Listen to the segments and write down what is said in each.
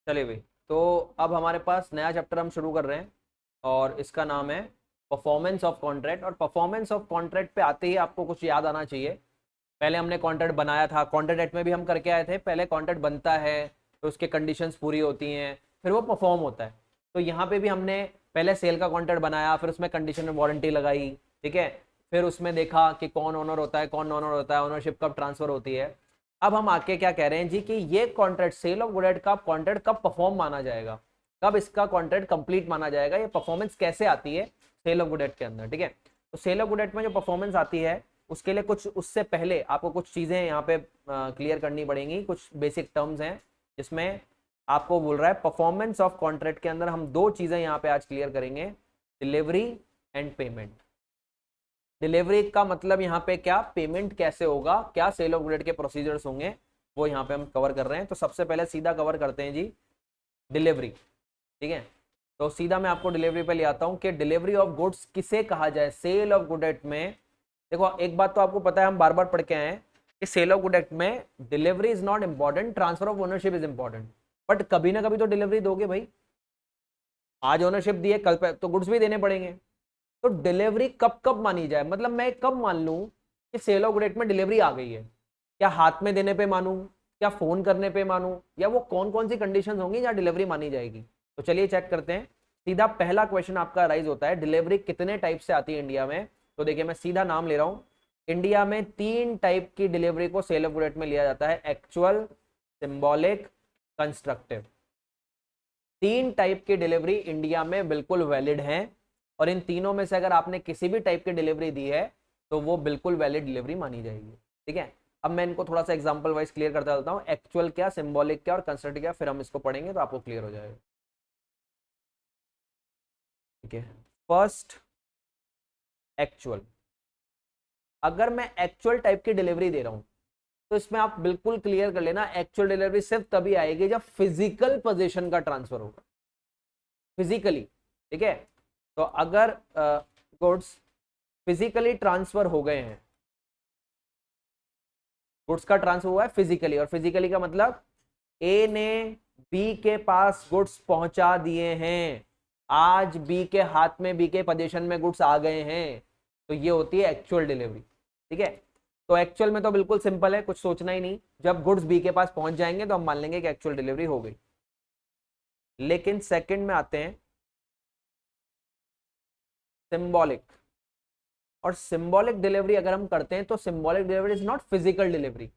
चलिए भाई, तो अब हमारे पास नया चैप्टर हम शुरू कर रहे हैं और इसका नाम है परफॉर्मेंस ऑफ कॉन्ट्रैक्ट। और परफॉर्मेंस ऑफ कॉन्ट्रैक्ट पे आते ही आपको कुछ याद आना चाहिए। पहले हमने कॉन्ट्रैक्ट बनाया था, कॉन्ट्रैक्ट एक्ट में भी हम करके आए थे। पहले कॉन्ट्रैक्ट बनता है तो उसके कंडीशंस पूरी होती हैं, फिर वो परफॉर्म होता है। तो यहाँ पे भी हमने पहले सेल का कॉन्ट्रैक्ट बनाया, फिर उसमें कंडीशन में वारंटी लगाई, ठीक है। फिर उसमें देखा कि कौन ओनर होता है, कौन ओनर होता है, ओनरशिप कब ट्रांसफर होती है। अब हम आके क्या कह रहे हैं जी कि ये कॉन्ट्रैक्ट सेल ऑफ गुड का कॉन्ट्रैक्ट कब परफॉर्म माना जाएगा, कब इसका कॉन्ट्रैक्ट कंप्लीट माना जाएगा, ये परफॉर्मेंस कैसे आती है सेल ऑफ गुड के अंदर, ठीक है। तो सेल ऑफ गुड में जो परफॉर्मेंस आती है उसके लिए कुछ उससे पहले आपको कुछ चीजें यहाँ पे क्लियर करनी पड़ेंगी। कुछ बेसिक टर्म्स हैं जिसमें आपको बोल रहा है परफॉर्मेंस ऑफ कॉन्ट्रैक्ट के अंदर हम दो चीजें यहाँ पे आज क्लियर करेंगे, डिलीवरी एंड पेमेंट। डिलीवरी का मतलब यहाँ पे क्या, पेमेंट कैसे होगा, क्या सेल ऑफ गुड के प्रोसीजर्स होंगे, वो यहाँ पे हम कवर कर रहे हैं। तो सबसे पहले सीधा कवर करते हैं जी डिलीवरी, ठीक है। तो सीधा मैं आपको डिलीवरी पे ले आता हूँ कि डिलीवरी ऑफ गुड्स किसे कहा जाए सेल ऑफ गुड एक्ट में। देखो एक बात तो आपको पता है, हम बार बार पढ़ के आए हैं कि सेल ऑफ गुड एक्ट में delivery is not important, transfer of ownership is important. But कभी ना कभी तो डिलीवरी दोगे भाई, आज ओनरशिप दी है कल पे तो गुड्स भी देने पड़ेंगे। तो डिलीवरी कब कब मानी जाए, मतलब मैं कब मान लूं कि सेल ऑफ गुड एक्ट में डिलीवरी आ गई है, क्या हाथ में देने पे मानूं, क्या फोन करने पे मानूं, या वो कौन कौन सी कंडीशंस होंगी जहां डिलीवरी मानी जाएगी। तो चलिए चेक करते हैं। सीधा पहला क्वेश्चन आपका राइज होता है, डिलीवरी कितने टाइप से आती है इंडिया में। तो देखिए मैं सीधा नाम ले रहा हूं, इंडिया में 3 टाइप की डिलीवरी को सेल ऑफ गुड एक्ट में लिया जाता है, एक्चुअल, सिंबॉलिक, कंस्ट्रक्टिव। 3 टाइप की डिलीवरी इंडिया में बिल्कुल वैलिड हैं और इन तीनों में से अगर आपने किसी भी टाइप की डिलीवरी दी है तो वो बिल्कुल वैलिड डिलीवरी मानी जाएगी, ठीक है। अब मैं इनको थोड़ा सा एग्जांपल वाइज क्लियर करता चलता हूँ, एक्चुअल क्या, सिंबॉलिक क्या और कंस्ट्रक्टिव क्या, फिर हम इसको पढ़ेंगे तो आपको क्लियर हो जाएगा, ठीक है। First actual. अगर मैं एक्चुअल टाइप की डिलीवरी दे रहा हूं तो इसमें आप बिल्कुल क्लियर कर लेना, एक्चुअल डिलीवरी सिर्फ तभी आएगी जब फिजिकल पोजीशन का ट्रांसफर होगा, फिजिकली, ठीक है। तो अगर गुड्स फिजिकली ट्रांसफर हो गए हैं, गुड्स का ट्रांसफर हुआ है फिजिकली, और फिजिकली का मतलब ए ने बी के पास गुड्स पहुंचा दिए हैं, आज बी के हाथ में, बी के पोजीशन में गुड्स आ गए हैं, तो ये होती है एक्चुअल डिलीवरी, ठीक है। तो एक्चुअल में तो बिल्कुल सिंपल है, कुछ सोचना ही नहीं, जब गुड्स बी के पास पहुंच जाएंगे तो हम मान लेंगे कि एक्चुअल डिलीवरी हो गई। लेकिन सेकंड में आते हैं सिंबॉलिक। और सिंबॉलिक डिलीवरी अगर हम करते हैं तो symbolic delivery is not physical delivery.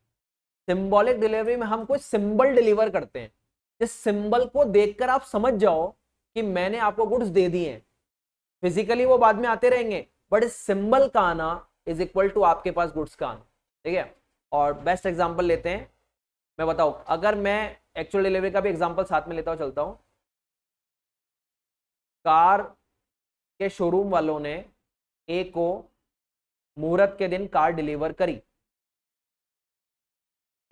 Symbolic delivery में हम कोई सिंबल डिलीवर करते हैं, जिस सिंबल को देखकर आप समझ जाओ कि मैंने आपको गुड्स दे दिए हैं। फिजिकली वो बाद में आते रहेंगे, बट इस सिंबल का आना इज इक्वल टू आपके पास गुड्स का आना, ठीक है। और बेस्ट एग्जांपल लेते हैं, मैं बताऊं, अगर मैं एक्चुअल डिलीवरी का भी एग्जांपल साथ में लेता हूं, चलता हूं। कार के शोरूम वालों ने ए को मुहूर्त के दिन कार डिलीवर करी,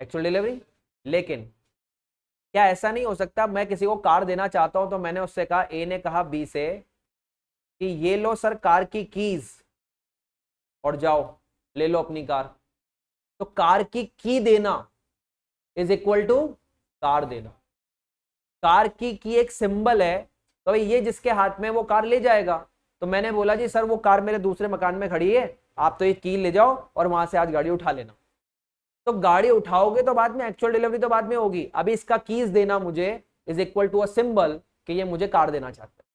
एक्चुअल डिलीवरी। लेकिन क्या ऐसा नहीं हो सकता, मैं किसी को कार देना चाहता हूं तो मैंने उससे कहा, ए ने कहा बी से कि ये लो सर कार की कीज और जाओ ले लो अपनी कार। तो कार की देना इज इक्वल टू कार देना। कार की एक सिंबल है, तो ये जिसके हाथ में वो कार ले जाएगा। तो मैंने बोला जी सर वो कार मेरे दूसरे मकान में खड़ी है, आप तो ये की ले जाओ और वहां से आज गाड़ी उठा लेना। तो गाड़ी उठाओगे तो बाद में, एक्चुअल डिलीवरी तो बाद में होगी, अभी इसका कीज देना मुझे is equal to a symbol कि ये मुझे कार देना चाहता है,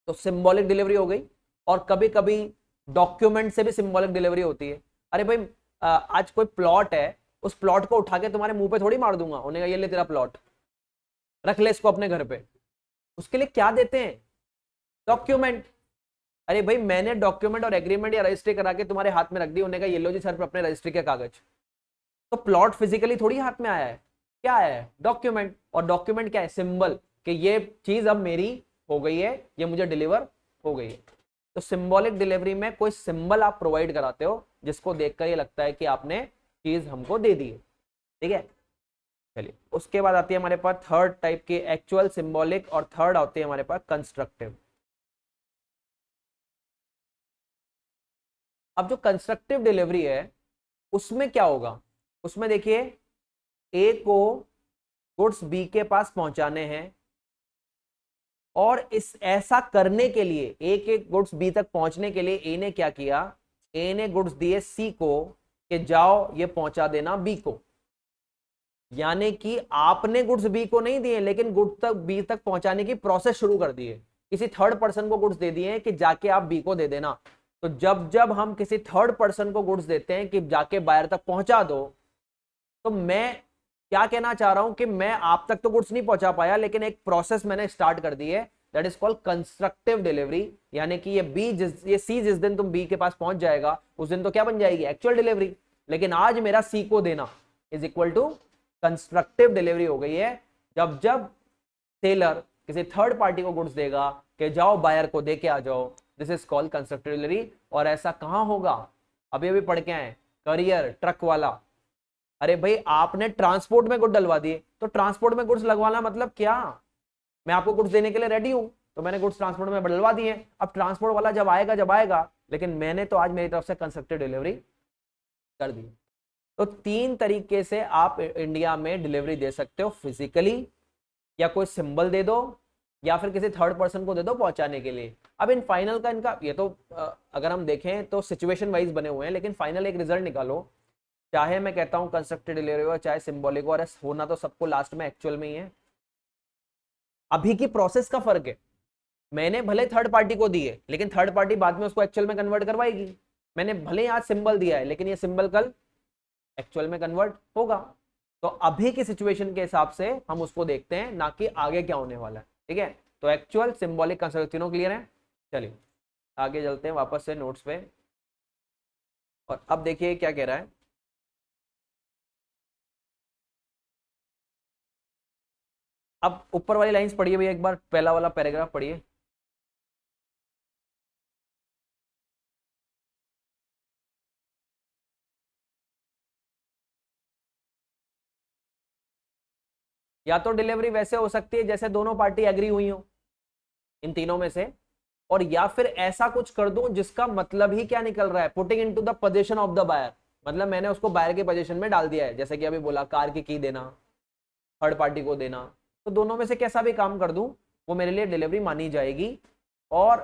तो सिंबॉलिक डिलीवरी हो गई। और कभी कभी डॉक्यूमेंट से भी सिंबॉलिक डिलीवरी होती है। अरे भाई आज कोई प्लॉट है, उस प्लॉट को उठा के तुम्हारे मुंह पे थोड़ी मार दूंगा, उन्हें ये ले तेरा प्लॉट, रख ले इसको अपने घर पे। उसके लिए क्या देते हैं, डॉक्यूमेंट। अरे भाई मैंने डॉक्यूमेंट और एग्रीमेंट या रजिस्ट्री करा के तुम्हारे हाथ में रख दी, उन्हें कहा ये लो जी सर अपने रजिस्ट्री के कागज। तो प्लॉट फिजिकली थोड़ी हाथ में आया है, क्या आया है, डॉक्यूमेंट। और डॉक्यूमेंट क्या है, सिंबल कि ये चीज अब मेरी हो गई है, ये मुझे डिलीवर हो गई है। तो सिंबॉलिक डिलीवरी में कोई सिंबल आप प्रोवाइड कराते हो जिसको देखकर ये लगता है कि आपने चीज हमको दे दी है, ठीक है। चलिए उसके बाद आती है हमारे पास थर्ड टाइप की, एक्चुअल, सिंबॉलिक, और थर्ड आती है हमारे पास कंस्ट्रक्टिव। अब जो कंस्ट्रक्टिव डिलीवरी है उसमें क्या होगा, उसमें देखिए ए को गुड्स बी के पास पहुंचाने हैं, और इस ऐसा करने के लिए एक एक गुड्स बी तक पहुंचने के लिए ए ने क्या किया, ए ने गुड्स दिए सी को कि जाओ ये पहुंचा देना बी को। यानी कि आपने गुड्स बी को नहीं दिए, लेकिन गुड्स तक बी तक पहुंचाने की प्रोसेस शुरू कर दी है। किसी थर्ड पर्सन को गुड्स दे दिए कि जाके आप बी को दे देना। तो जब जब हम किसी थर्ड पर्सन को गुड्स देते हैं कि जाके बायर तक पहुंचा दो, तो मैं क्या कहना चाह रहा हूं कि मैं आप तक तो गुड्स नहीं पहुंचा पाया, लेकिन एक प्रोसेस मैंने स्टार्ट कर दी है, that is called constructive delivery. यानी कि ये सी जिस दिन तुम बी के पास पहुंच जाएगा उस दिन तो क्या बन जाएगी, एक्चुअल डिलीवरी। लेकिन आज मेरा सी को देना is equal to constructive delivery हो गई है। जब जब सेलर किसी थर्ड पार्टी को गुड्स देगा कि जाओ बायर को दे के आ जाओ, this is called constructive delivery. और ऐसा कहां होगा, अभी अभी पढ़ के आए, करियर ट्रक वाला। अरे भाई आपने ट्रांसपोर्ट में गुड्स डलवा दिए, तो ट्रांसपोर्ट में गुड्स लगवाना मतलब क्या, मैं आपको गुड्स देने के लिए रेडी हूं, तो मैंने गुड्स ट्रांसपोर्ट में डलवा दिए। अब ट्रांसपोर्ट वाला जब आएगा, लेकिन मैंने तो आज मेरी तरफ से कंस्ट्रक्टिव डिलीवरी कर दी। तो 3 तरीके से आप इंडिया में डिलीवरी दे सकते हो, फिजिकली, या कोई सिंबल दे दो, या फिर किसी थर्ड पर्सन को दे दो पहुंचाने के लिए। अब इन फाइनल का इनका ये तो अगर हम देखें तो सिचुएशन वाइज बने हुए हैं, लेकिन फाइनल एक रिजल्ट निकालो, चाहे मैं कहता हूं कंस्ट्रक्टेड डिलीवरी हो चाहे सिंबॉलिक हो, और होना तो सबको लास्ट में एक्चुअल में ही है। अभी की प्रोसेस का फर्क है, मैंने भले थर्ड पार्टी को दी है, लेकिन थर्ड पार्टी बाद में उसको एक्चुअल में कन्वर्ट करवाएगी। मैंने भले आज सिंबल दिया है, लेकिन ये सिंबल कल एक्चुअल में कन्वर्ट होगा। तो अभी की सिचुएशन के हिसाब से हम उसको देखते हैं, ना कि आगे क्या होने वाला है। ठीक है, तो एक्चुअल सिंबॉलिक कंस्ट्रक्ट तीनों क्लियर है। चलिए आगे चलते हैं वापस से नोट्स पे, और अब देखिए क्या कह रहा है। अब ऊपर वाली लाइंस पढ़िए भैया, एक बार पहला वाला पैराग्राफ पढ़िए। या तो डिलीवरी वैसे हो सकती है जैसे दोनों पार्टी एग्री हुई हो, इन तीनों में से, और या फिर ऐसा कुछ कर दूं जिसका मतलब ही क्या निकल रहा है, putting into the position of the buyer, मतलब मैंने उसको बायर के पोजीशन में डाल दिया है, जैसे कि अभी बोला कार की देना, थर्ड पार्टी को देना। तो दोनों में से कैसा भी काम कर दूं वो मेरे लिए डिलीवरी मानी जाएगी। और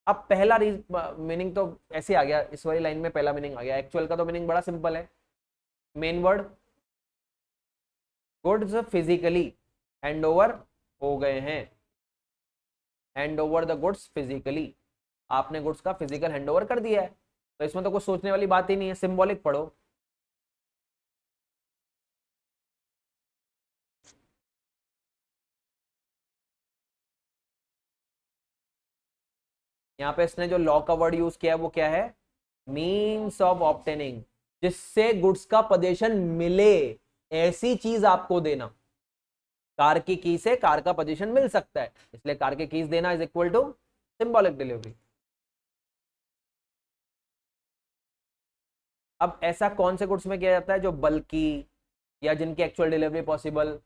अब पहला मीनिंग तो ऐसे आ गया, इस वाली लाइन में पहला मीनिंग आ गया। एक्चुअल का तो मीनिंग बड़ा सिंपल है, main word goods physically hand over हो गए हैं, hand over the goods physically, आपने गुड्स का फिजिकल हैंड ओवर कर दिया है। तो इसमें तो कुछ सोचने वाली बात ही नहीं है, सिंबॉलिक पढ़ो। यहाँ पे इसने जो लॉ का वर्ड यूज किया है वो क्या है, मीन्स ऑफ ऑब्टेनिंग, जिससे गुड्स का पोजीशन मिले, ऐसी चीज आपको देना। कार की की से कार का पोजीशन मिल सकता है, इसलिए कार की कीज देना is equal to symbolic delivery. अब ऐसा कौन से गुड्स में किया जाता है जो बल्कि या जिनकी एक्चुअल डिलीवरी पॉसिबल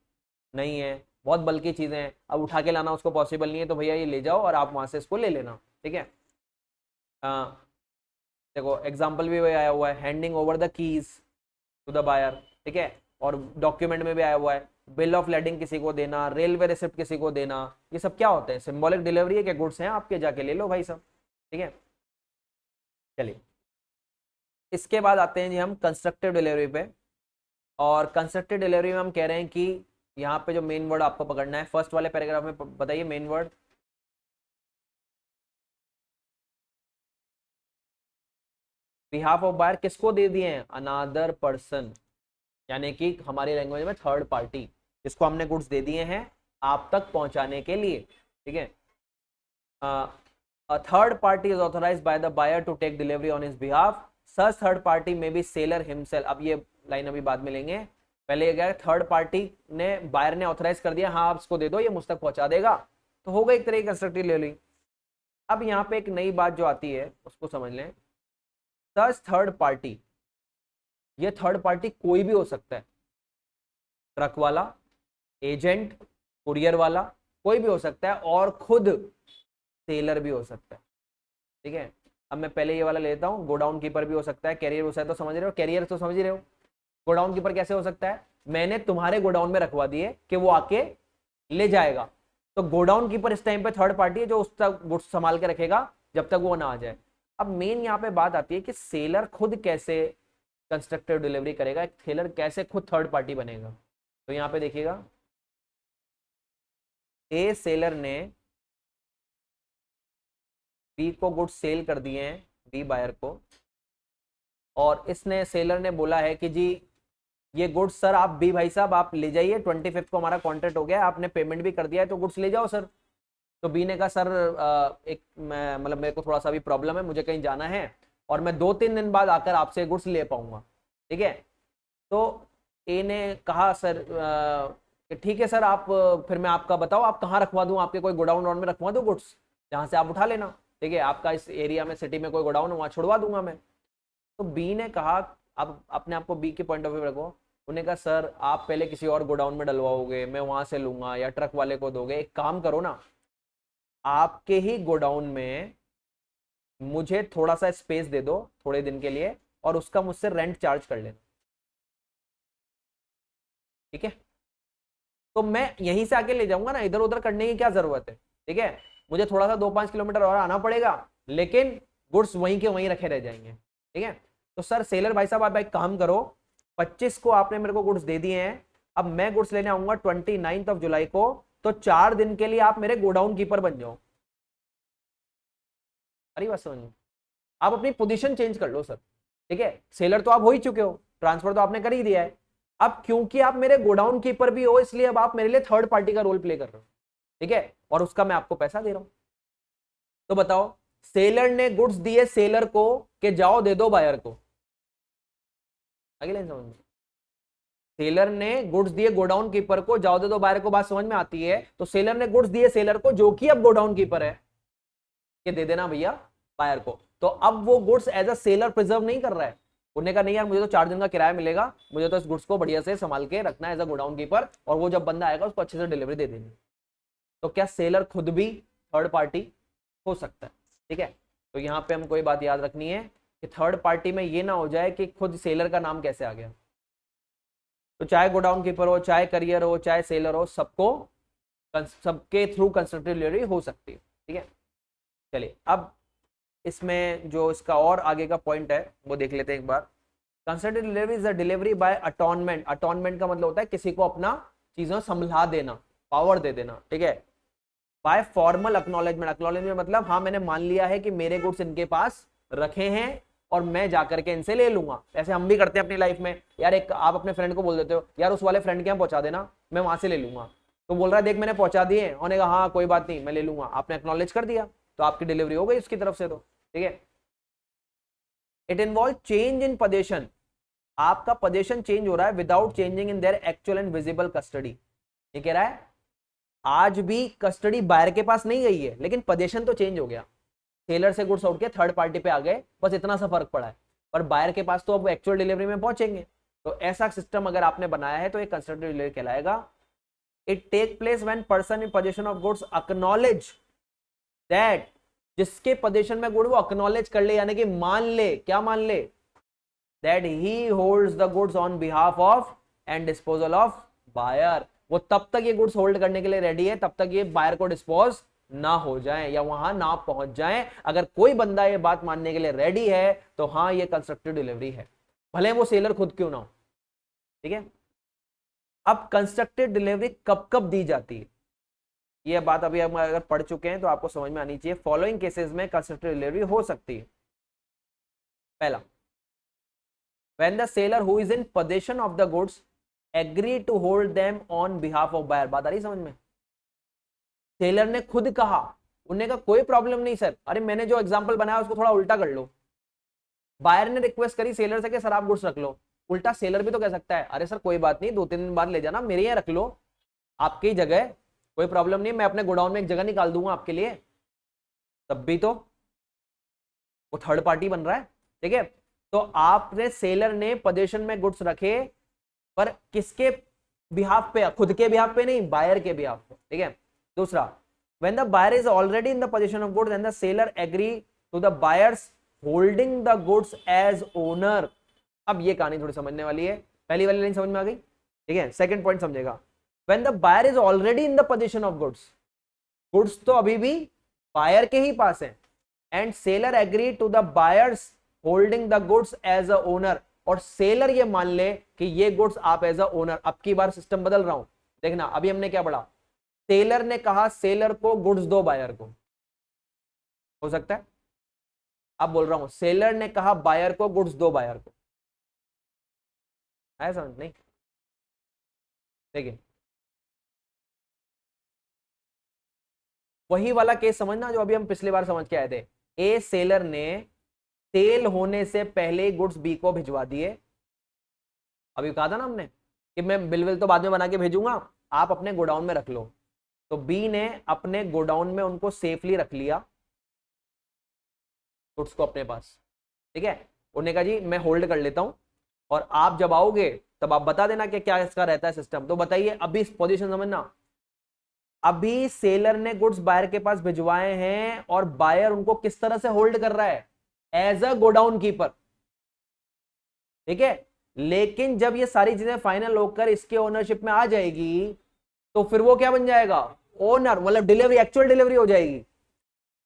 नहीं है, बहुत बल्कि चीजें हैं, अब उठा के लाना उसको पॉसिबल नहीं है, तो भैया ये ले जाओ और आप वहां से इसको ले लेना। ठीक है, देखो एग्जाम्पल भी आया हुआ है, handing over the keys to the buyer. ठीक है, और डॉक्यूमेंट में भी आया हुआ है, बिल ऑफ लेडिंग किसी को देना, रेलवे रिसिप्ट किसी को देना, ये सब क्या होते हैं, सिंबॉलिक डिलीवरी है, क्या गुड्स हैं आपके, जाके ले लो भाई सब। ठीक है, चलिए इसके बाद आते हैं जी हम कंस्ट्रक्टिव डिलीवरी पे। और कंस्ट्रक्टिव डिलीवरी में हम कह रहे हैं कि यहाँ पे जो मेन वर्ड आपको पकड़ना है, फर्स्ट वाले पैराग्राफ में बताइए main word. Behalf of buyer किसको दे दिए हैं, अनादर पर्सन, यानी कि हमारी लैंग्वेज में थर्ड पार्टी, जिसको हमने गुड्स दे दिए हैं आप तक पहुंचाने के लिए। ठीक है, a third party is authorized by the buyer to take delivery on his behalf, such third party may be seller himself। अब ये लाइन अभी बाद में लेंगे, पहले ये क्या, थर्ड पार्टी ने, बायर ने ऑथराइज कर दिया, हाँ आप इसको दे दो ये मुझ तक पहुंचा देगा, तो होगा एक तरह की कंस्ट्रक्टिव डिलीवरी। अब यहाँ पे एक नई बात जो आती है उसको समझ लें, सच थर्ड पार्टी, ये थर्ड पार्टी कोई भी हो सकता है, ट्रक वाला, एजेंट, कुरियर वाला, कोई भी हो सकता है, और खुद सेलर भी हो सकता है। ठीक है, अब मैं पहले ये वाला लेता हूँ, गोडाउन कीपर भी हो सकता है, कैरियर हो सकता है, तो समझ रहे हो, कैरियर तो समझ ही रहे हो, गोडाउन कीपर कैसे हो सकता है, मैंने तुम्हारे गोडाउन में रखवा दिए कि वो आके ले जाएगा। तो गोडाउन कीपर इस टाइम पे थर्ड पार्टी है जो उस तक गुड्स संभाल के रखेगा जब तक वो ना आ जाए। अब मेन यहाँ पे बात आती है कि सेलर खुद कैसे कंस्ट्रक्टिव डिलीवरी करेगा, एक सेलर कैसे खुद थर्ड पार्टी बनेगा। तो यहाँ पे देखिएगा, ए सेलर ने बी को गुड्स सेल कर दिए हैं, बी बायर को, और इसने सेलर ने बोला है कि जी ये गुड्स सर आप बी भाई साहब आप ले जाइए, 25 को हमारा कॉन्ट्रैक्ट हो गया, आपने पेमेंट भी कर दिया है तो गुड्स ले जाओ सर। तो बी ने कहा सर एक मतलब मेरे को थोड़ा सा भी प्रॉब्लम है, मुझे कहीं जाना है और मैं 2-3 दिन बाद आकर आपसे गुड्स ले पाऊंगा, ठीक है। तो ए ने कहा सर ठीक है सर, आप फिर मैं आपका बताओ आप कहाँ रखवा दूँ, आपके कोई गोडाउन में रखवा दूँ गुड्स जहाँ से आप उठा लेना, ठीक है, आपका इस एरिया में सिटी में कोई गोडाउन है वहाँ छुड़वा दूंगा मैं। तो बी ने कहा, अब अपने आप को बी के पॉइंट ऑफ व्यू रखो, उन्होंने कहा सर आप पहले किसी और गोडाउन में डलवाओगे, मैं वहां से लूंगा या ट्रक वाले को दोगे, एक काम करो ना, आपके ही गोडाउन में मुझे थोड़ा सा स्पेस दे दो थोड़े दिन के लिए और उसका मुझसे रेंट चार्ज कर लेना, ठीक है। तो मैं यहीं से आके ले जाऊंगा ना, इधर उधर करने की क्या जरूरत है, ठीक है। मुझे थोड़ा सा 2-5 किलोमीटर और आना पड़ेगा लेकिन गुड्स वहीं के वहीं रखे रह जाएंगे, ठीक है। तो सर सेलर भाई साहब आप एक काम करो, 25 को आपने मेरे को गुड्स दे दिए हैं, अब मैं गुड्स लेने आऊंगा 29 जुलाई को, तो 4 दिन के लिए आप मेरे गोडाउन कीपर बन जाओ। अरे बात समझ, आप अपनी पोजीशन चेंज कर लो सर, ठीक है। सेलर तो आप हो ही चुके हो, ट्रांसफर तो आपने कर ही दिया है, अब क्योंकि आप मेरे गोडाउन कीपर भी हो इसलिए अब आप मेरे लिए थर्ड पार्टी का रोल प्ले कर रहे हो, ठीक है, और उसका मैं आपको पैसा दे रहा हूं। तो बताओ, सेलर ने गुड्स दिए सेलर को कि जाओ दे दो बायर को, आगे लाइन समझ में, सेलर ने गुड्स दिए गोडाउन कीपर को, जाओ दे दो बायर को, बात समझ में आती है। तो सेलर ने गुड्स दिए सेलर को जो कि अब गोडाउन कीपर है कि दे देना भैया बायर को। तो अब वो goods as a seller preserve नहीं कर रहा है, उन्होंने कहा नहीं यार मुझे तो 4 दिन का किराया मिलेगा, मुझे तो इस गुड्स को बढ़िया से संभाल के रखना है एज अ गोडाउन कीपर, और वो जब बंदा आएगा उसको अच्छे से डिलीवरी दे देनी। तो क्या सेलर खुद भी थर्ड पार्टी हो सकता है, ठीक है। तो यहाँ पे हमको ये बात याद रखनी है कि थर्ड पार्टी में ये ना हो जाए कि खुद सेलर का नाम कैसे आ गया। तो चाहे गोडाउन कीपर हो, चाहे करियर हो, चाहे सेलर हो, सबके थ्रू कंस्ट्रक्टिव डिलीवरी हो सकती है, ठीक है। चलिए अब इसमें जो इसका और आगे का पॉइंट है वो देख लेते हैं एक बार। Constructive delivery is a delivery by attornment. Attornment का मतलब होता है किसी को अपना चीजों संभला देना, पावर दे देना, ठीक है। Bye formal acknowledgement. एक्नॉलेजमेंट मतलब हाँ मैंने मान लिया है कि मेरे गुड्स इनके पास रखे हैं और मैं जाकर के इनसे ले लूंगा। ऐसे हम भी करते हैं अपनी लाइफ में, यार एक आप अपने फ्रेंड को बोल देते हो यार उस वाले फ्रेंड के यहाँ पहुंचा देना, मैं वहां से ले लूंगा। तो बोल रहा है देख मैंने पहुंचा दिए, उन्होंने कहा हाँ कोई बात नहीं मैं ले लूंगा, आपने एक्नॉलेज कर दिया तो आपकी डिलीवरी हो गई उसकी तरफ से, तो ठीक है। It involve change in position. आपका पोजीशन चेंज हो रहा है without changing in their actual and visible custody. ये कह रहा है आज भी कस्टडी बायर के पास नहीं गई है लेकिन पोजीशन तो चेंज हो गया, सेलर से गुड्स उठ के थर्ड पार्टी पे आ गए, बस इतना सा फर्क पड़ा है, पर बायर के पास तो अब एक्चुअल डिलीवरी में पहुंचेंगे। तो ऐसा सिस्टम अगर आपने बनाया है तो एक कंस्ट्रक्टिव डिलीवरी कहलाएगा। It take place when person in position of goods acknowledge that, जिसके पोजीशन में गुड वो एक्नॉलेज कर ले यानी कि मान ले, क्या मान ले, दैट ही holds the goods on behalf of and disposal of buyer. वो तब तक ये गुड्स होल्ड करने के लिए रेडी है तब तक ये बायर को डिस्पोज ना हो जाए या वहां ना पहुंच जाए। अगर कोई बंदा ये बात मानने के लिए रेडी है तो हाँ ये कंस्ट्रक्टिव डिलीवरी है, भले वो सेलर खुद क्यों ना हो, ठीक है। अब कंस्ट्रक्टिव डिलीवरी कब कब दी जाती है, ये बात अभी हम अगर पढ़ चुके हैं तो आपको समझ में आनी चाहिए। फॉलोइंग केसेस में कंस्ट्रक्टिव डिलीवरी हो सकती है। पहला, when the seller who is in possession of the goods agree to hold them on behalf of buyer। बात आ रही समझ में, सेलर ने खुद कहा, उन्होंने कहा कोई प्रॉब्लम नहीं सर, अरे मैंने जो एग्जांपल बनाया उसको थोड़ा उल्टा कर लो। बायर ने रिक्वेस्ट करी सेलर से कि सर आप गुड्स रख लो, उल्टा सेलर भी तो कह सकता है अरे सर कोई बात नहीं 2-3 दिन बाद ले जाना, मेरे यहाँ रख लो आपकी जगह, कोई प्रॉब्लम नहीं, मैं अपने गोडाउन में एक जगह निकाल दूंगा आपके लिए। तब भी तो वो थर्ड पार्टी बन रहा है, ठीक है। तो आपने सेलर ने पोजीशन में गुड्स रखे पर किसके बिहाफ पे, खुद के बिहाफ पे नहीं, बायर के बिहाफ पे, ठीक है। दूसरा, when the buyer is already in the possession of goods and the seller agree to the buyers holding the goods as owner। अब ये कहानी थोड़ी समझने वाली है, पहली वाली लाइन समझ में आ गई, ठीक है, सेकंड पॉइंट समझेगा, when the buyer is already in the position of goods, goods तो अभी भी बायर के ही पास है, and seller agree to the buyer's holding the goods as a owner, और सेलर ये मान ले कि ये गुड्स आप एज अ ओनर, अब की बार सिस्टम बदल रहा हूं, देखना अभी हमने क्या पढ़ा, सेलर ने कहा सेलर को गुड्स दो बायर को, हो सकता है, अब बोल रहा हूं सेलर ने कहा बायर को गुड्स दो बायर को, है समझ नहीं? देखिए वही वाला केस समझना जो अभी हम पिछली बार समझ के आए थे, ए सेलर ने सेल होने से पहले गुड्स बी को भिजवा दिए, अभी कहा था ना हमने कि मैं बिल तो बाद में बना के भेजूंगा, आप अपने गोडाउन में रख लो, तो बी ने अपने गोडाउन में उनको सेफली रख लिया गुड्स को अपने पास, ठीक है, उन्होंने कहा जी मैं होल्ड कर लेता हूं, और आप जब आओगे तब आप बता देना कि क्या इसका रहता है सिस्टम। तो बताइए अभी इस पोजीशन समझना, अभी सेलर ने गुड्स बायर के पास भिजवाए हैं और बायर उनको किस तरह से होल्ड कर रहा है, एज अ गोडाउन कीपर, ठीक है, लेकिन जब ये सारी चीजें फाइनल होकर इसके ओनरशिप में आ जाएगी तो फिर वो क्या बन जाएगा, ओनर, मतलब डिलीवरी, एक्चुअल डिलीवरी हो जाएगी।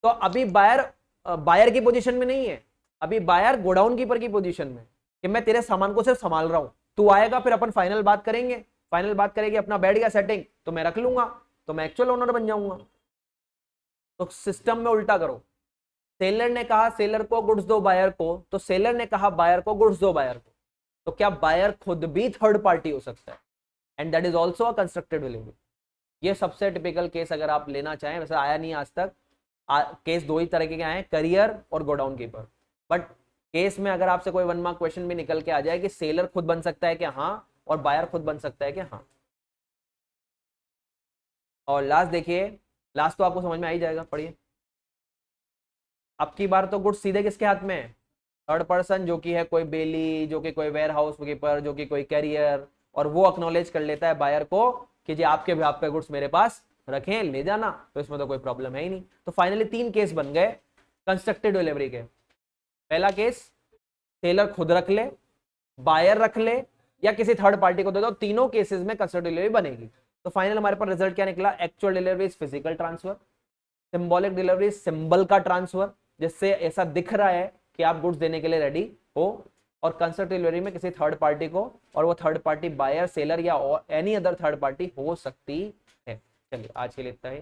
तो अभी बायर की पोजीशन में नहीं है, अभी बायर गोडाउन कीपर की पोजीशन में, कि मैं तेरे सामान को सिर्फ संभाल रहा हूं, तू आएगा फिर अपन फाइनल बात करेंगे, फाइनल बात करेंगे, अपना बैठ गया सेटिंग तो मैं रख लूंगा, तो मैं एक्चुअल ओनर बन जाऊंगा। तो सिस्टम में उल्टा करो, सेलर ने कहा सेलर को गुड्स दो बायर को, तो सेलर ने कहा बायर को गुड्स दो बायर को, तो क्या बायर खुद भी थर्ड पार्टी हो सकता है, and that is also a constructed delivery. ये सबसे टिपिकल केस अगर आप लेना चाहें, वैसे आया नहीं आज तक, केस दो ही तरह के आए हैं, करियर और गोडाउन कीपर, बट केस में अगर आपसे कोई 1 मार्क क्वेश्चन भी निकल के आ जाए कि सेलर खुद बन सकता है कि हाँ, और बायर खुद बन सकता है कि हाँ। और लास्ट देखिए, लास्ट तो आपको समझ में आ ही जाएगा, पढ़िए, अब की बार तो गुड्स सीधे किसके हाथ में है, थर्ड पर्सन, जो कि है कोई बेली, जो कि कोई वेयर हाउस कीपर, जो कि कोई कैरियर, और वो एक्नॉलेज कर लेता है बायर को कि जी आपके भी, पे गुड्स मेरे पास रखें, ले जाना, तो इसमें तो कोई प्रॉब्लम है ही नहीं। तो फाइनली 3 केस बन गए कंस्ट्रक्टेड डिलीवरी के। पहला केस, सेलर खुद रख ले, बायर रख ले, या किसी थर्ड पार्टी को दे दो, तीनों केसेस में कंस्ट्रक्टेड डिलीवरी बनेगी। तो फाइनल हमारे पास रिजल्ट क्या निकला, actual delivery is physical transfer, symbolic delivery symbol का ट्रांसफर, जिससे ऐसा दिख रहा है कि आप गुड्स देने के लिए रेडी हो, और कंस्ट्रक्टेड डिलीवरी में किसी थर्ड पार्टी को, और वो थर्ड पार्टी बायर, सेलर या एनी अदर थर्ड पार्टी हो सकती है। चलिए आज के लिए इतना ही।